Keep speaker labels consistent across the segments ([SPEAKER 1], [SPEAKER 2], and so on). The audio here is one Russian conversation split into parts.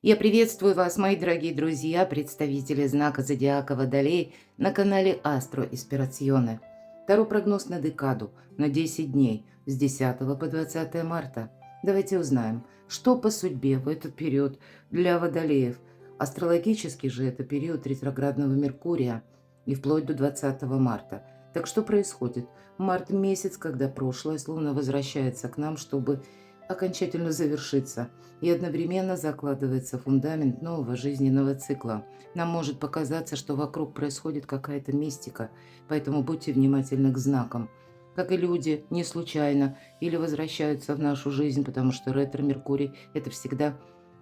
[SPEAKER 1] Я приветствую вас, мои дорогие друзья, представители знака зодиака Водолей на канале Астро Испирационе. Таро прогноз на декаду на 10 дней с 10 по 20 марта. Давайте узнаем, что по судьбе в этот период для водолеев. Астрологически же это период ретроградного Меркурия и вплоть до 20 марта. Так что происходит? Март месяц, когда прошлое словно возвращается к нам, чтобы окончательно завершиться, и одновременно закладывается фундамент нового жизненного цикла. Нам может показаться, что вокруг происходит какая-то мистика, поэтому будьте внимательны к знакам. Как и люди, не случайно, или возвращаются в нашу жизнь, потому что ретро-Меркурий – это всегда,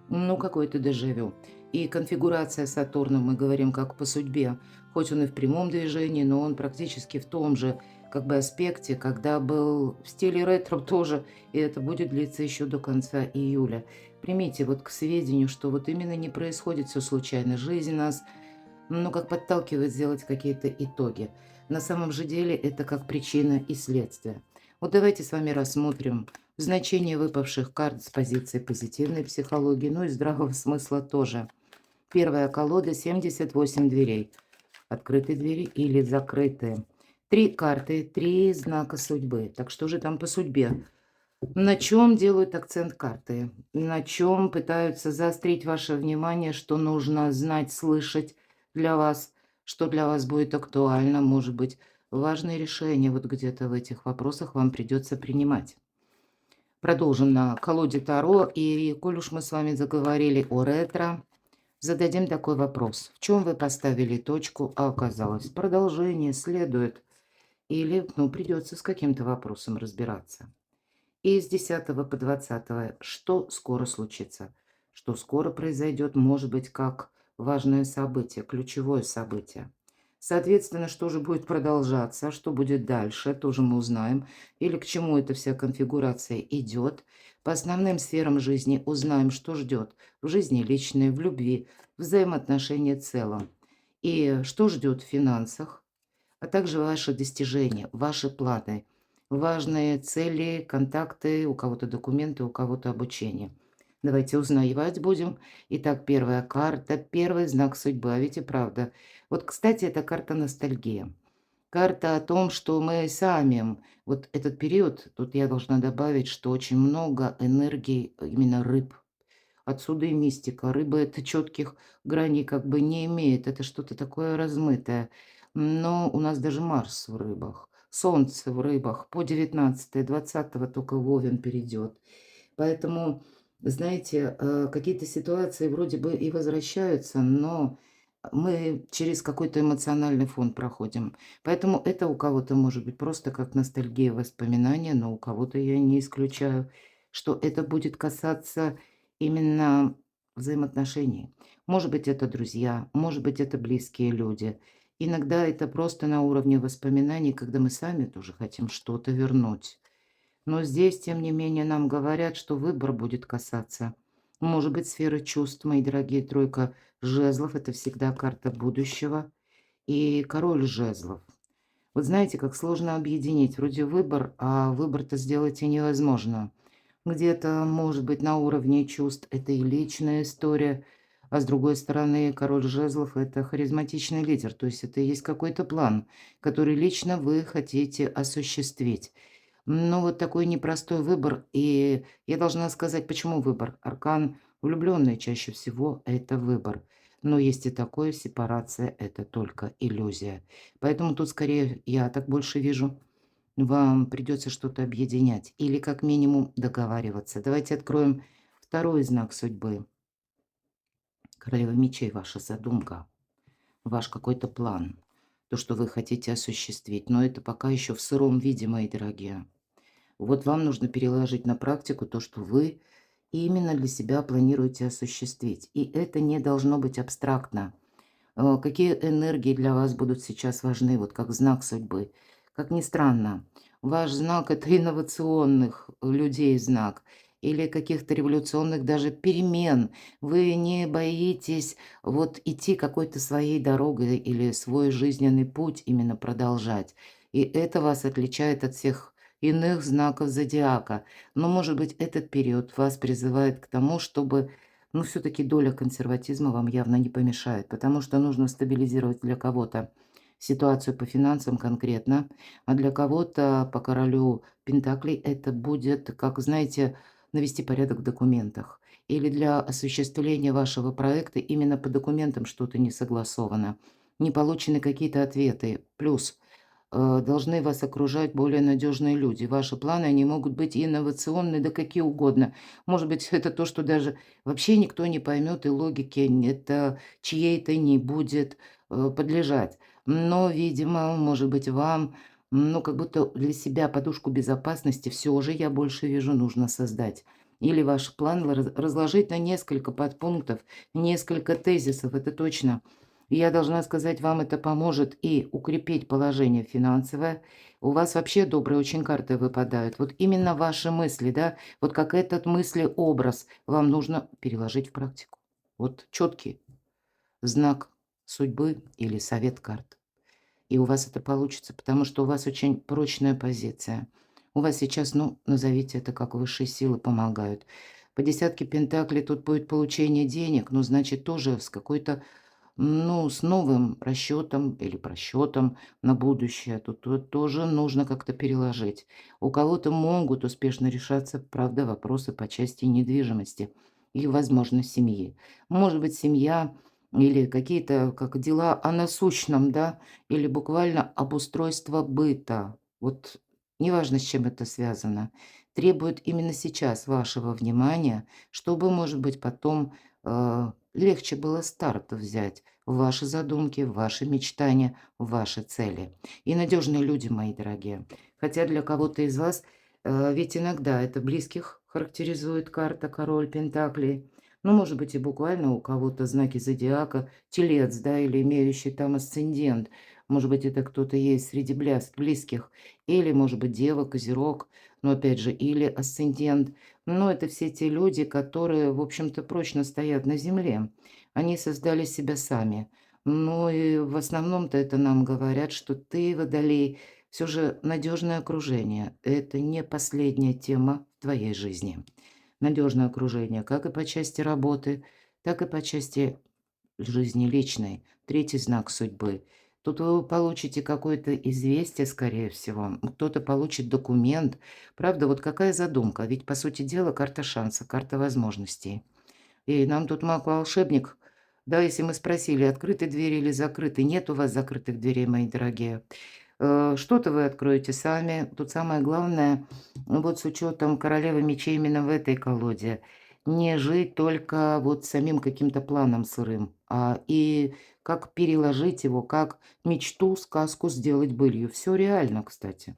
[SPEAKER 1] какое-то дежавю. И конфигурация Сатурна, мы говорим, как по судьбе, хоть он и в прямом движении, но он практически в том же аспекте, когда был в стиле ретро тоже, и это будет длиться еще до конца июля. Примите вот к сведению, что вот именно не происходит все случайно. Жизнь нас, как подталкивает сделать какие-то итоги. На самом же деле это как причина и следствие. Вот давайте с вами рассмотрим значение выпавших карт с позиции позитивной психологии, ну и здравого смысла тоже. Первая колода 78 дверей. Открытые двери или закрытые. Три карты, три знака судьбы. Так что же там по судьбе? На чем делают акцент карты? На чем пытаются заострить ваше внимание, что нужно знать, слышать для вас, что для вас будет актуально, может быть, важные решения вот где-то в этих вопросах вам придется принимать. Продолжим на колоде Таро, и коль уж мы с вами заговорили о ретро, зададим такой вопрос. В чем вы поставили точку, а оказалось, продолжение следует, или, придется с каким-то вопросом разбираться. И с 10 по 20 что скоро случится? Что скоро произойдет, может быть, как важное событие, ключевое событие. Соответственно, что же будет продолжаться, что будет дальше, тоже мы узнаем. Или к чему эта вся конфигурация идет. По основным сферам жизни узнаем, что ждет в жизни личной, в любви, в взаимоотношении в целом. И что ждет в финансах, а также ваши достижения, ваши планы, важные цели, контакты, у кого-то документы, у кого-то обучение. Давайте узнавать будем. Итак, первая карта, первый знак судьбы. А ведь и правда. Вот, кстати, это карта ностальгия. Карта о том, что мы сами, вот этот период, тут я должна добавить, что очень много энергии именно рыб. Отсюда и мистика. Рыба это четких граней как бы не имеет. Это что-то такое размытое. Но у нас даже Марс в рыбах. Солнце в рыбах. По 19 20 только Овен перейдет. Поэтому, знаете, какие-то ситуации вроде бы и возвращаются, но мы через какой-то эмоциональный фон проходим. Поэтому это у кого-то может быть просто как ностальгия, воспоминания, но у кого-то я не исключаю, что это будет касаться именно взаимоотношений. Может быть, это друзья, может быть, это близкие люди. Иногда это просто на уровне воспоминаний, когда мы сами тоже хотим что-то вернуть. Но здесь, тем не менее, нам говорят, что выбор будет касаться, может быть, сферы чувств, мои дорогие. Тройка жезлов – это всегда карта будущего. И король жезлов. Вот знаете, как сложно объединить. Вроде выбор, а выбор-то сделать и невозможно. Где-то, может быть, на уровне чувств это и личная история, а с другой стороны, король жезлов – это харизматичный лидер, то есть это и есть какой-то план, который лично вы хотите осуществить. Ну, вот такой непростой выбор. И я должна сказать, почему выбор. Аркан влюбленный чаще всего – это выбор. Но есть и такое, сепарация – это только иллюзия. Поэтому тут скорее я так больше вижу, вам придется что-то объединять или как минимум договариваться. Давайте откроем второй знак судьбы. Королева мечей – ваша задумка, ваш какой-то план, то, что вы хотите осуществить. Но это пока еще в сыром виде, мои дорогие. Вот вам нужно переложить на практику то, что вы именно для себя планируете осуществить. И это не должно быть абстрактно. Какие энергии для вас будут сейчас важны, вот как знак судьбы? Как ни странно, ваш знак – это инновационных людей знак или каких-то революционных даже перемен. Вы не боитесь вот идти какой-то своей дорогой или свой жизненный путь именно продолжать. И это вас отличает от всех иных знаков зодиака. Но, может быть, этот период вас призывает к тому, чтобы но все-таки доля консерватизма вам явно не помешает, потому что нужно стабилизировать для кого-то ситуацию по финансам конкретно, а для кого-то по королю Пентаклей это будет, как, знаете, навести порядок в документах. Или для осуществления вашего проекта именно по документам что-то не согласовано, не получены какие-то ответы. Плюс должны вас окружать более надежные люди. Ваши планы, они могут быть инновационные, да какие угодно. Может быть, это то, что даже вообще никто не поймет, и логики это чьей-то не будет подлежать. Но, видимо, может быть, вам, ну, как будто для себя подушку безопасности все же, я больше вижу, нужно создать. Или ваш план разложить на несколько подпунктов, несколько тезисов, это точно. И я должна сказать, вам это поможет и укрепить положение финансовое. У вас вообще добрые очень карты выпадают. Вот именно ваши мысли, да, вот как этот мыслеобраз вам нужно переложить в практику. Вот четкий знак судьбы или совет карт. И у вас это получится, потому что у вас очень прочная позиция. У вас сейчас, ну, назовите это как высшие силы помогают. По десятке пентаклей тут будет получение денег, ну, значит, тоже с какой-то ну, с новым расчетом или просчетом на будущее. Тут тоже нужно как-то переложить. У кого-то могут успешно решаться, правда, вопросы по части недвижимости и, возможно, семьи. Может быть, семья или какие-то как дела о насущном, да, или буквально обустройство быта. Вот неважно, с чем это связано. Требует именно сейчас вашего внимания, чтобы, может быть, потом легче было старт взять в ваши задумки, в ваши мечтания, в ваши цели. И надежные люди, мои дорогие. Хотя для кого-то из вас, ведь иногда это близких характеризует карта король Пентаклей. Ну, может быть, и буквально у кого-то знаки зодиака, телец, да, или имеющий там асцендент. Может быть, это кто-то есть среди близких. Или, может быть, дева, козерог, но опять же, или асцендент. Но это все те люди, которые, в общем-то, прочно стоят на земле. Они создали себя сами. Ну и в основном-то это нам говорят, что ты, Водолей, все же надежное окружение. Это не последняя тема в твоей жизни. Надежное окружение как и по части работы, так и по части жизни личной. Третий знак судьбы. Тут вы получите какое-то известие, скорее всего. Кто-то получит документ. Правда, вот какая задумка? Ведь, по сути дела, карта шанса, карта возможностей. И нам тут маг-волшебник. Да, если мы спросили, открыты двери или закрыты, нет у вас закрытых дверей, мои дорогие. Что-то вы откроете сами. Тут самое главное, вот с учетом королевы мечей именно в этой колоде, не жить только вот самим каким-то планом сырым, а и как переложить его, как мечту, сказку сделать былью. Все реально, кстати.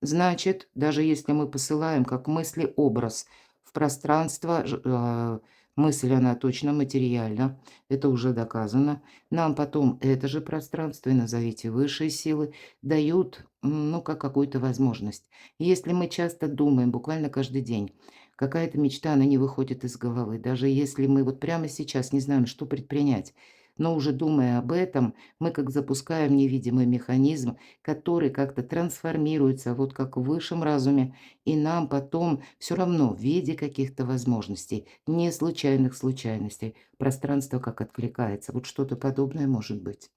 [SPEAKER 1] Значит, даже если мы посылаем как мысли-образ в пространство, мысль, она точно материальна, это уже доказано. Нам потом это же пространство, и назовите высшие силы, дают, ну, как какую-то возможность. Если мы часто думаем, буквально каждый день, какая-то мечта, она не выходит из головы, даже если мы вот прямо сейчас не знаем, что предпринять, но уже думая об этом, мы как запускаем невидимый механизм, который как-то трансформируется, вот как в высшем разуме, и нам потом все равно в виде каких-то возможностей, не случайных случайностей, пространство как откликается. Вот что-то подобное может быть.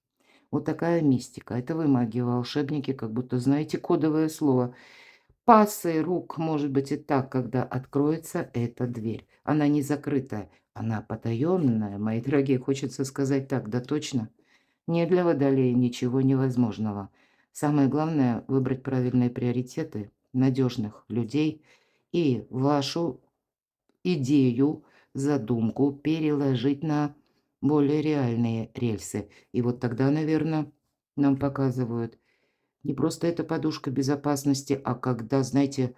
[SPEAKER 1] Вот такая мистика. Это вы, маги, волшебники, как будто знаете кодовое слово. Пассы рук, может быть, и так, когда откроется эта дверь. Она не закрытая, она потаенная, мои дорогие, хочется сказать так, да точно. Не для Водолея ничего невозможного. Самое главное– выбрать правильные приоритеты, надежных людей и вашу идею, задумку переложить на более реальные рельсы. И вот тогда, наверное, нам показывают не просто эта подушка безопасности, а когда, знаете,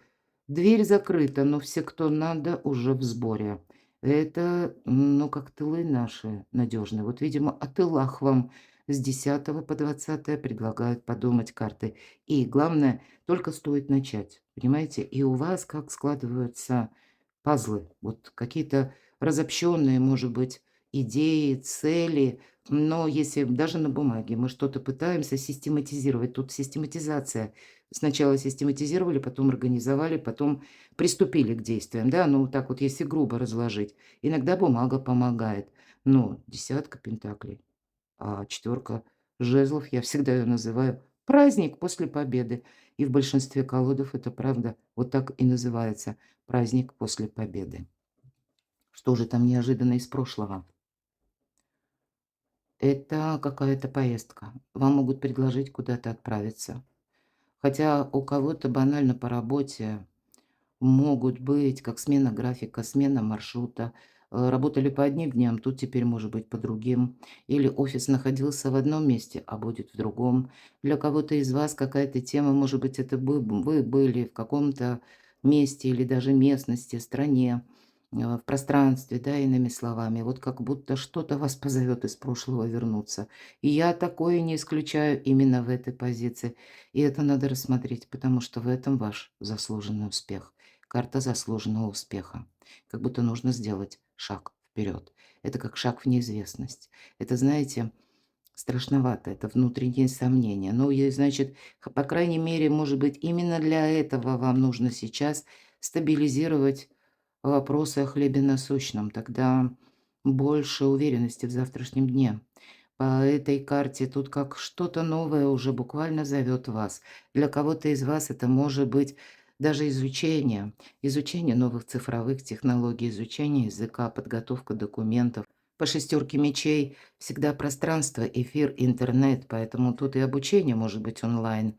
[SPEAKER 1] дверь закрыта, но все, кто надо, уже в сборе. Это, ну, как тылы наши надежные. Вот, видимо, о тылах вам с 10 по 20 предлагают подумать карты. И главное, только стоит начать, понимаете? И у вас как складываются пазлы, вот какие-то разобщенные, может быть, идеи, цели. Но если даже на бумаге мы что-то пытаемся систематизировать, тут систематизация. Сначала систематизировали, потом организовали, потом приступили к действиям, да, ну, вот так вот, если грубо разложить. Иногда бумага помогает. Ну, десятка пентаклей, а четверка жезлов, я всегда ее называю праздник после победы. И в большинстве колодов это правда вот так и называется праздник после победы. Что же там неожиданно из прошлого? Это какая-то поездка. Вам могут предложить куда-то отправиться. Хотя у кого-то банально по работе могут быть как смена графика, смена маршрута. Работали по одним дням, тут теперь может быть по другим. Или офис находился в одном месте, а будет в другом. Для кого-то из вас какая-то тема, может быть, это вы были в каком-то месте или даже местности, стране, в пространстве, да, иными словами. Вот как будто что-то вас позовет из прошлого вернуться. И я такое не исключаю именно в этой позиции. И это надо рассмотреть, потому что в этом ваш заслуженный успех. Карта заслуженного успеха. Как будто нужно сделать шаг вперед. Это как шаг в неизвестность. Это, знаете, страшновато, это внутренние сомнения. Ну, и, значит, по крайней мере, может быть, именно для этого вам нужно сейчас стабилизировать вопросы о хлебе насущном. Тогда больше уверенности в завтрашнем дне. По этой карте тут как что-то новое уже буквально зовет вас. Для кого-то из вас это может быть даже изучение новых цифровых технологий, изучение языка, подготовка документов. По шестерке мечей всегда пространство, эфир, интернет, поэтому тут и обучение может быть онлайн.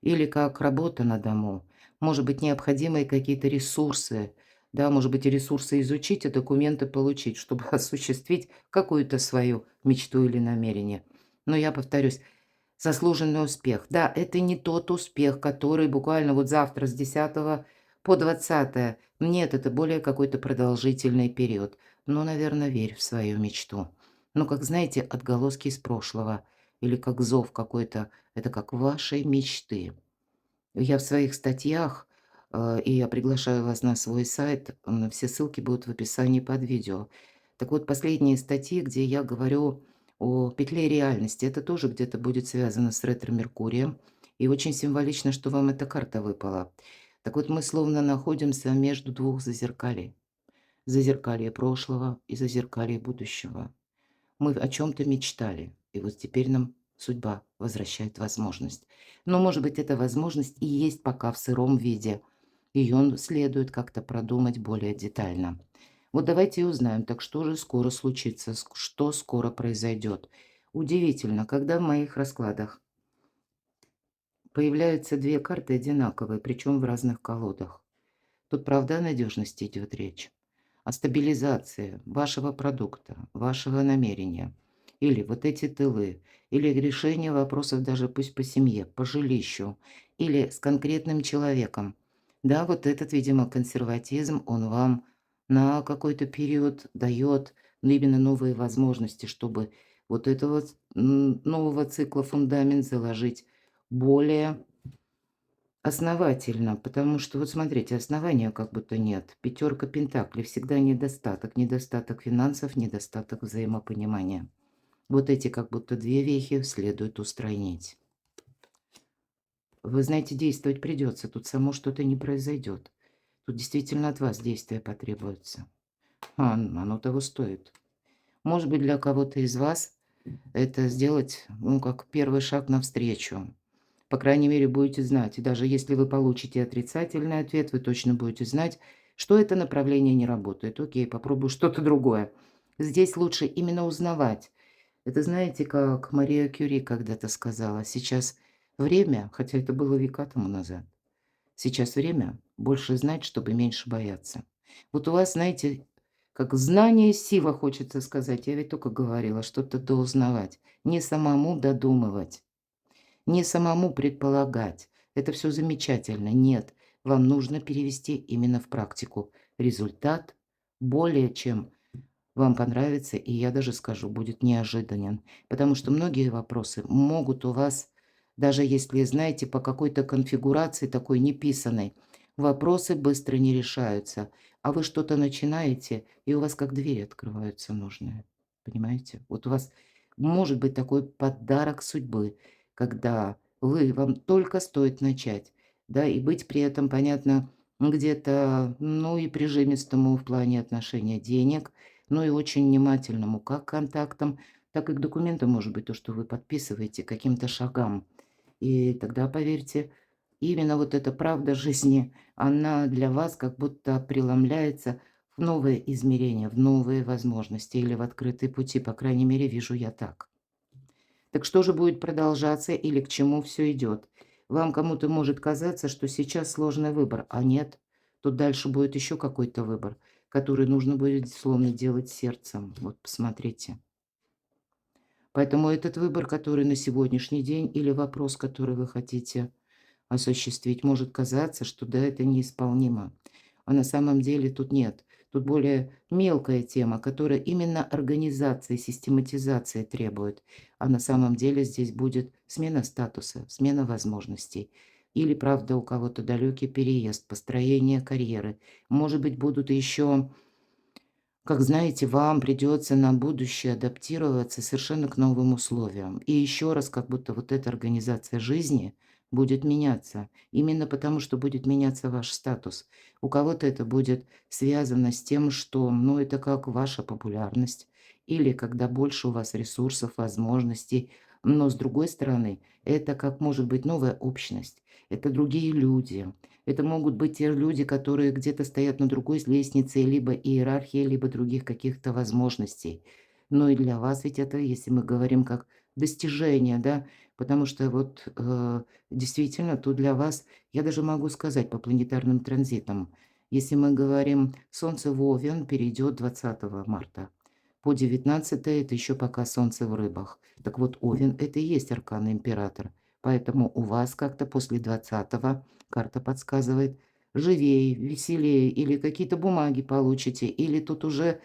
[SPEAKER 1] Или как работа на дому. Может быть, необходимые какие-то ресурсы, да, может быть, и ресурсы изучить, и документы получить, чтобы осуществить какую-то свою мечту или намерение. Но я повторюсь, заслуженный успех. Да, это не тот успех, который буквально вот завтра с 10 по 20. Нет, это более какой-то продолжительный период. Но, наверное, верь в свою мечту. Ну, как знаете, отголоски из прошлого или как зов какой-то, это как вашей мечты. Я в своих статьях, и я приглашаю вас на свой сайт, все ссылки будут в описании под видео. Так вот, последние статьи, где я говорю о петле реальности, это тоже где-то будет связано с ретро-меркурием. И очень символично, что вам эта карта выпала. Так вот, мы словно находимся между двух зазеркалий. Зазеркалье прошлого и зазеркалье будущего. Мы о чем то мечтали, и вот теперь нам судьба возвращает возможность. Но, может быть, эта возможность и есть пока в сыром виде. Ее следует как-то продумать более детально. Вот давайте и узнаем, так что же скоро случится, что скоро произойдет. Удивительно, когда в моих раскладах появляются 2 карты одинаковые, причем в разных колодах. Тут, правда, о надежности идет речь, о стабилизации вашего продукта, вашего намерения. Или вот эти тылы, или решение вопросов даже пусть по семье, по жилищу, или с конкретным человеком. Да, вот этот, видимо, консерватизм, он вам на какой-то период дает, ну, именно новые возможности, чтобы вот этого нового цикла фундамент заложить более основательно, потому что вот смотрите, основания как будто нет. Пятерка пентаклей, всегда недостаток. Недостаток финансов, недостаток взаимопонимания. Вот эти как будто 2 вехи следует устранить. Вы знаете, действовать придется, тут само что-то не произойдет. Тут действительно от вас действия потребуются. Оно того стоит. Может быть, для кого-то из вас это сделать, ну, как первый шаг навстречу. По крайней мере, будете знать. И даже если вы получите отрицательный ответ, вы точно будете знать, что это направление не работает. Окей, попробую что-то другое. Здесь лучше именно узнавать. Это знаете, как Мария Кюри когда-то сказала, сейчас время, хотя это было века тому назад, сейчас время больше знать, чтобы меньше бояться. Вот у вас, знаете, как знание сила, хочется сказать. Я ведь только говорила, что-то доузнавать, не самому додумывать. Не самому предполагать. Это все замечательно. Нет, вам нужно перевести именно в практику. Результат более чем вам понравится, и я даже скажу, будет неожиданен. Потому что многие вопросы могут у вас, даже если знаете, по какой-то конфигурации такой неписаной, вопросы быстро не решаются. А вы что-то начинаете, и у вас как двери открываются нужные. Понимаете? Вот у вас может быть такой подарок судьбы, когда вам только стоит начать, да, и быть при этом, понятно, где-то, ну, и прижимистому в плане отношения денег, но и очень внимательному как к контактам, так и к документам, может быть, то, что вы подписываете, к каким-то шагам. И тогда, поверьте, именно вот эта правда жизни, она для вас как будто преломляется в новые измерения, в новые возможности или в открытые пути. По крайней мере, вижу я так. Так что же будет продолжаться или к чему все идет? Вам кому-то может казаться, что сейчас сложный выбор, а нет. Тут дальше будет еще какой-то выбор, который нужно будет словно делать сердцем. Вот посмотрите. Поэтому этот выбор, который на сегодняшний день, или вопрос, который вы хотите осуществить, может казаться, что да, это неисполнимо. А на самом деле тут нет. Тут более мелкая тема, которая именно организации, систематизации требует. А на самом деле здесь будет смена статуса, смена возможностей. Или, правда, у кого-то далекий переезд, построение карьеры. Может быть, будут еще, как знаете, вам придется на будущее адаптироваться совершенно к новым условиям. И еще раз, как будто вот эта организация жизни будет меняться. Именно потому, что будет меняться ваш статус. У кого-то это будет связано с тем, что, ну, это как ваша популярность. Или когда больше у вас ресурсов, возможностей. Но с другой стороны, это как может быть новая общность. Это другие люди. Это могут быть те люди, которые где-то стоят на другой лестнице, либо иерархии, либо других каких-то возможностей. Но и для вас ведь это, если мы говорим как достижение, да, потому что вот действительно тут для вас, я даже могу сказать по планетарным транзитам, если мы говорим Солнце в Овен перейдет 20 марта, по 19 это еще пока Солнце в Рыбах. Так вот, Овен это и есть аркан император. Поэтому у вас как-то после 20 карта подсказывает, живее, веселее, или какие-то бумаги получите, или тут уже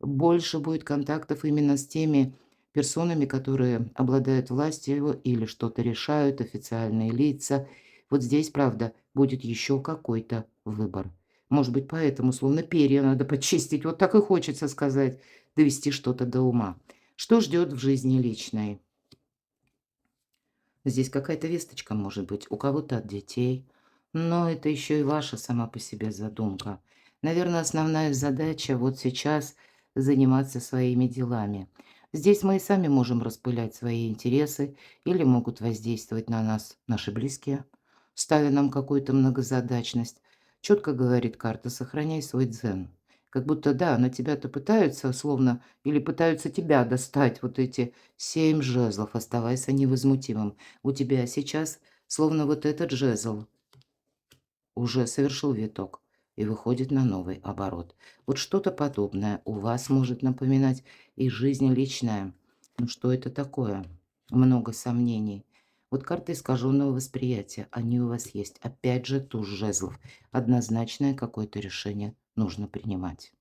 [SPEAKER 1] больше будет контактов именно с теми персонами, которые обладают властью или что-то решают, официальные лица. Вот здесь, правда, будет еще какой-то выбор. Может быть, поэтому словно перья надо почистить. Вот так и хочется сказать, довести что-то до ума. Что ждет в жизни личной? Здесь какая-то весточка может быть, у кого-то от детей, но это еще и ваша сама по себе задумка. Наверное, основная задача вот сейчас заниматься своими делами. Здесь мы и сами можем распылять свои интересы или могут воздействовать на нас наши близкие, ставя нам какую-то многозадачность. Четко говорит карта, сохраняй свой дзен. Как будто, да, на тебя-то пытаются, словно, или пытаются тебя достать вот эти 7 жезлов, оставайся невозмутимым. У тебя сейчас словно вот этот жезл уже совершил виток и выходит на новый оборот. Вот что-то подобное у вас может напоминать и жизнь личная. Ну что это такое? Много сомнений. Вот карты искаженного восприятия, они у вас есть. Опять же, туз жезлов. Однозначное какое-то решение нужно принимать.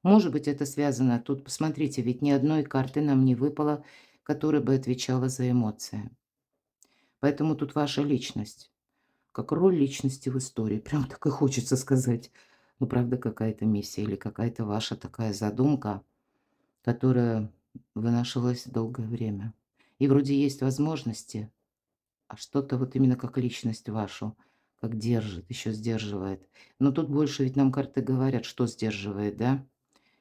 [SPEAKER 1] Может быть, это связано, тут посмотрите, ведь ни одной карты нам не выпало, которая бы отвечала за эмоции. Поэтому тут ваша личность, как роль личности в истории. Прям так и хочется сказать. Ну, правда, какая-то миссия или какая-то ваша такая задумка, которая вынашивалась долгое время. И вроде есть возможности, а что-то вот именно как личность вашу, как держит, еще сдерживает. Но тут больше ведь нам карты говорят, что сдерживает, да?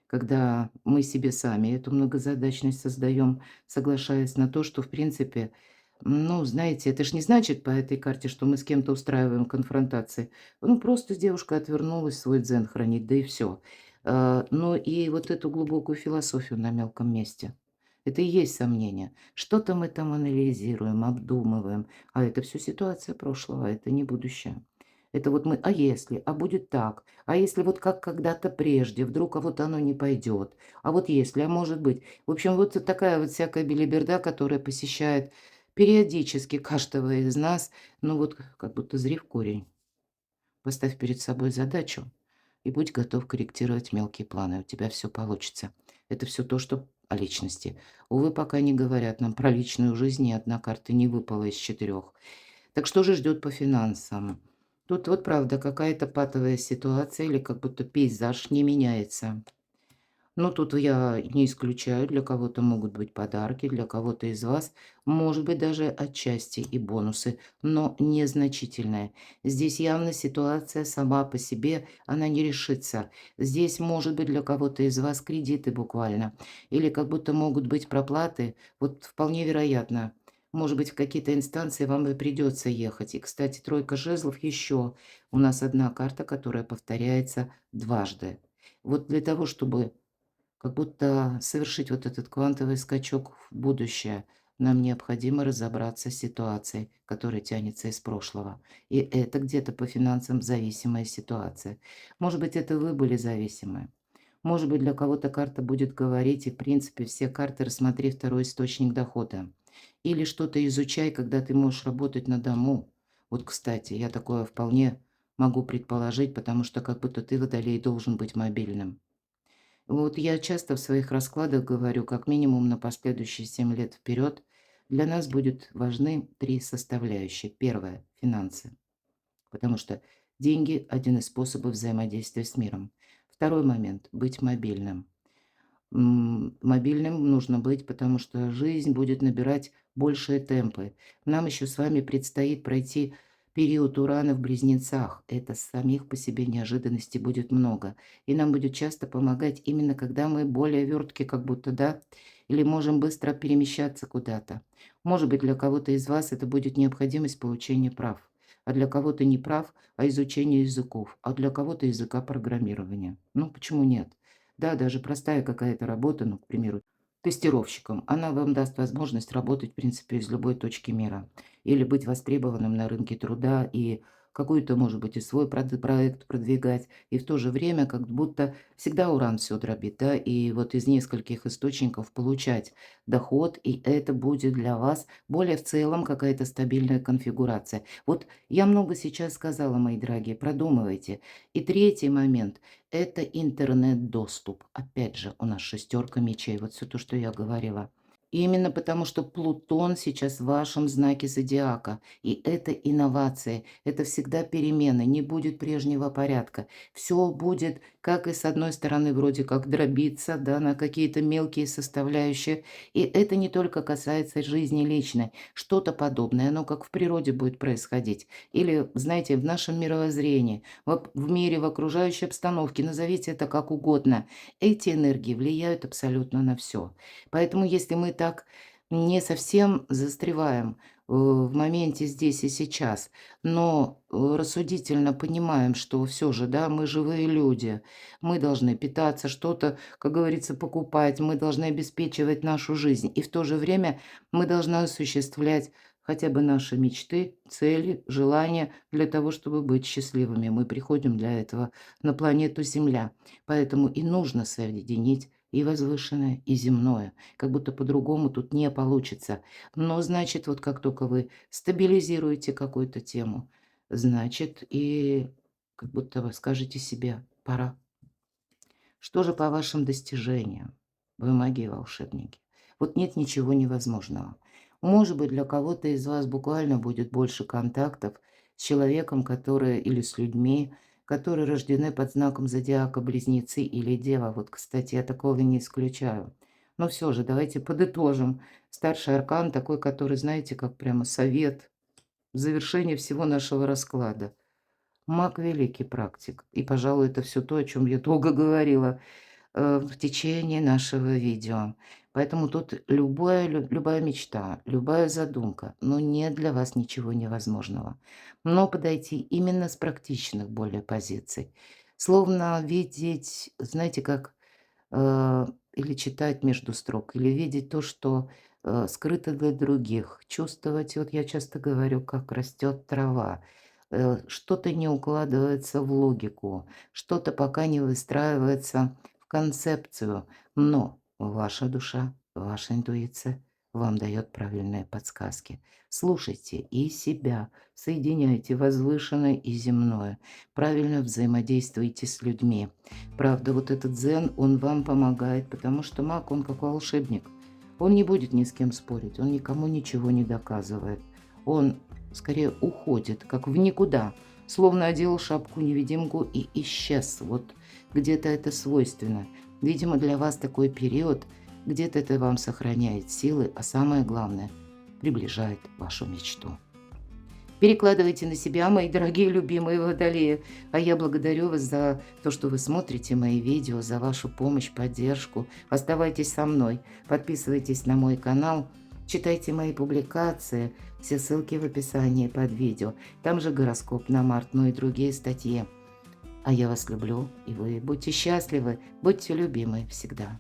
[SPEAKER 1] Когда мы себе сами эту многозадачность создаем, соглашаясь на то, что, в принципе, ну, знаете, это ж не значит по этой карте, что мы с кем-то устраиваем конфронтации. Ну, просто девушка отвернулась свой дзен хранить, да и все. Но и вот эту глубокую философию на мелком месте. Это и есть сомнение. Что-то мы там анализируем, обдумываем, а это все ситуация прошлого, а это не будущее. Это вот мы, а если, а будет так, а если вот как когда-то прежде, вдруг, а вот оно не пойдет, а вот если, а может быть. В общем, вот такая вот всякая белиберда, которая посещает периодически каждого из нас, ну вот как будто зри в корень. Поставь перед собой задачу и будь готов корректировать мелкие планы. У тебя все получится. Это все то, что о личности. Увы, пока не говорят нам про личную жизнь, ни одна карта не выпала из 4. Так что же ждет по финансам? Тут вот правда какая-то патовая ситуация или как будто пейзаж не меняется. Но тут я не исключаю, для кого-то могут быть подарки, для кого-то из вас может быть даже отчасти и бонусы, но незначительные. Здесь явно ситуация сама по себе, она не решится. Здесь может быть для кого-то из вас кредиты буквально, или как будто могут быть проплаты, вот вполне вероятно. Может быть, в какие-то инстанции вам и придется ехать. И, кстати, тройка жезлов еще. У нас одна карта, которая повторяется дважды. Вот для того, чтобы как будто совершить вот этот квантовый скачок в будущее, нам необходимо разобраться с ситуацией, которая тянется из прошлого. И это где-то по финансам зависимая ситуация. Может быть, это вы были зависимы. Может быть, для кого-то карта будет говорить, и в принципе все карты рассмотри второй источник дохода. Или что-то изучай, когда ты можешь работать на дому. Вот, кстати, я такое вполне могу предположить, потому что как будто ты, водолей, должен быть мобильным. Вот я часто в своих раскладах говорю, как минимум на последующие 7 лет вперед для нас будет важны 3 составляющие. Первое– финансы, потому что деньги– один из способов взаимодействия с миром. Второй момент– быть мобильным. Мобильным нужно быть, потому что жизнь будет набирать большие темпы. Нам еще с вами предстоит пройти период Урана в Близнецах. Это самих по себе неожиданностей будет много. И нам будет часто помогать именно когда мы более вертки как будто, да, или можем быстро перемещаться куда-то. Может быть, для кого-то из вас это будет необходимость получения прав, а для кого-то не прав, а изучение языков, а для кого-то языка программирования. Ну, почему нет? Да, даже простая какая-то работа, ну, к примеру, тестировщиком, она вам даст возможность работать, в принципе, из любой точки мира. Или быть востребованным на рынке труда и какой-то, может быть, и свой проект продвигать. И в то же время как будто всегда уран все дробит, да, и вот из нескольких источников получать доход, и это будет для вас более в целом какая-то стабильная конфигурация. Вот я много сейчас сказала, мои дорогие, продумывайте. И третий момент– это интернет-доступ. Опять же, у нас шестерка мечей. Вот все то, что я говорила. Именно потому, что Плутон сейчас в вашем знаке зодиака. И это инновации, это всегда перемены, не будет прежнего порядка. Все будет, как и с одной стороны, вроде как дробиться, да, на какие-то мелкие составляющие. И это не только касается жизни личной. Что-то подобное, оно как в природе будет происходить. Или, знаете, в нашем мировоззрении, в мире, в окружающей обстановке, назовите это как угодно. Эти энергии влияют абсолютно на все. Поэтому если мы так не совсем застреваем в моменте здесь и сейчас, но рассудительно понимаем, что все же, да, мы живые люди, мы должны питаться, что-то, как говорится, покупать, мы должны обеспечивать нашу жизнь, и в то же время мы должны осуществлять хотя бы наши мечты, цели, желания для того, чтобы быть счастливыми. Мы приходим для этого на планету Земля, поэтому и нужно соединить и возвышенное, и земное. Как будто по-другому тут не получится. Но значит, вот как только вы стабилизируете какую-то тему, значит, и как будто вы скажете себе: «Пора». Что же по вашим достижениям? Вы маги и волшебники. Вот нет ничего невозможного. Может быть, для кого-то из вас буквально будет больше контактов с человеком, который или с людьми, которые рождены под знаком зодиака Близнецы или Дева. Вот, кстати, я такого не исключаю. Но все же, давайте подытожим. Старший аркан такой, который, знаете, как прямо совет в завершении всего нашего расклада. Маг– великий практик. И, пожалуй, это все то, о чем я долго говорила в течение нашего видео. Поэтому тут любая мечта, любая задумка, но нет для вас ничего невозможного. Но подойти именно с практичных более позиций. Словно видеть, знаете, как или читать между строк, или видеть то, что скрыто для других. Чувствовать, вот я часто говорю, как растет трава. Что-то не укладывается в логику, что-то пока не выстраивается в концепцию, но ваша душа, ваша интуиция вам дает правильные подсказки. Слушайте и себя, соединяйте возвышенное и земное, правильно взаимодействуйте с людьми. Правда, вот этот дзен, он вам помогает, потому что маг, он как волшебник. Он не будет ни с кем спорить, он никому ничего не доказывает. Он скорее уходит, как в никуда, словно одел шапку-невидимку и исчез. Вот где-то это свойственно. Видимо, для вас такой период, где-то это вам сохраняет силы, а самое главное, приближает вашу мечту. Перекладывайте на себя, мои дорогие любимые водолеи. А я благодарю вас за то, что вы смотрите мои видео, за вашу помощь, поддержку. Оставайтесь со мной, подписывайтесь на мой канал, читайте мои публикации, все ссылки в описании под видео. Там же гороскоп на март, ну и другие статьи. А я вас люблю, и вы будьте счастливы, будьте любимы всегда.